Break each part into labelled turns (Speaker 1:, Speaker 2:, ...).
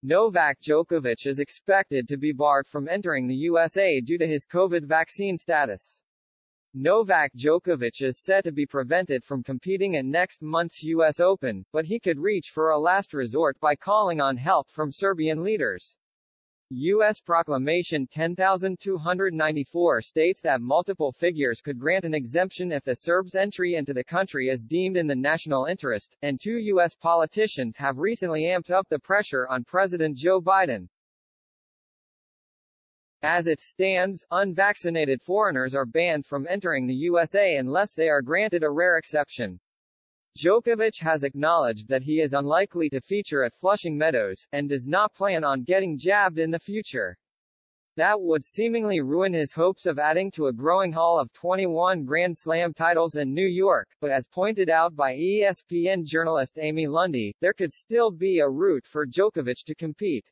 Speaker 1: Novak Djokovic is expected to be barred from entering the USA due to his COVID vaccine status. Novak Djokovic is set to be prevented from competing at next month's US Open, but he could reach for a last resort by calling on help from Serbian leaders. U.S. Proclamation 10,294 states that multiple figures could grant an exemption if the Serbs' entry into the country is deemed in the national interest, and two U.S. politicians have recently amped up the pressure on President Joe Biden. As it stands, unvaccinated foreigners are banned from entering the USA unless they are granted a rare exception. Djokovic has acknowledged that he is unlikely to feature at Flushing Meadows, and does not plan on getting jabbed in the future. That would seemingly ruin his hopes of adding to a growing haul of 21 Grand Slam titles in New York, but as pointed out by ESPN journalist Amy Lundy, there could still be a route for Djokovic to compete.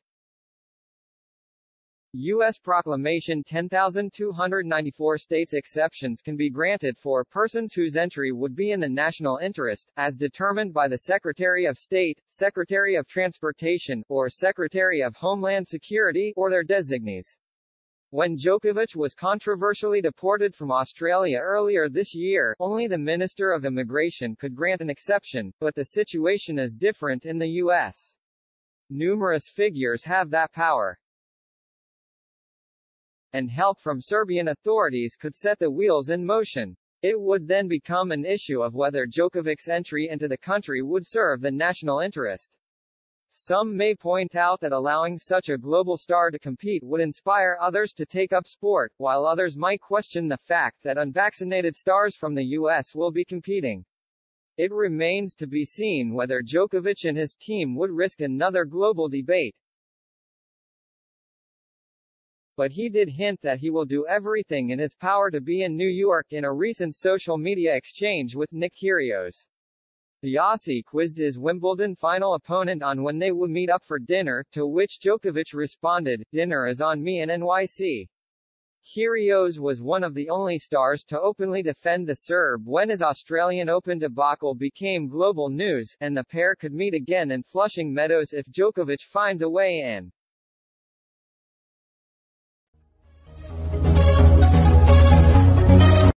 Speaker 1: U.S. Proclamation 10,294 states exceptions can be granted for persons whose entry would be in the national interest, as determined by the Secretary of State, Secretary of Transportation, or Secretary of Homeland Security, or their designees. When Djokovic was controversially deported from Australia earlier this year, only the Minister of Immigration could grant an exception, but the situation is different in the U.S. Numerous figures have that power, and help from Serbian authorities could set the wheels in motion. It would then become an issue of whether Djokovic's entry into the country would serve the national interest. Some may point out that allowing such a global star to compete would inspire others to take up sport, while others might question the fact that unvaccinated stars from the U.S. will be competing. It remains to be seen whether Djokovic and his team would risk another global debate. But he did hint that he will do everything in his power to be in New York in a recent social media exchange with Nick Kyrgios. The Aussie quizzed his Wimbledon final opponent on when they would meet up for dinner, to which Djokovic responded, "Dinner is on me in NYC." Kyrgios was one of the only stars to openly defend the Serb when his Australian Open debacle became global news, and the pair could meet again in Flushing Meadows if Djokovic finds a way in.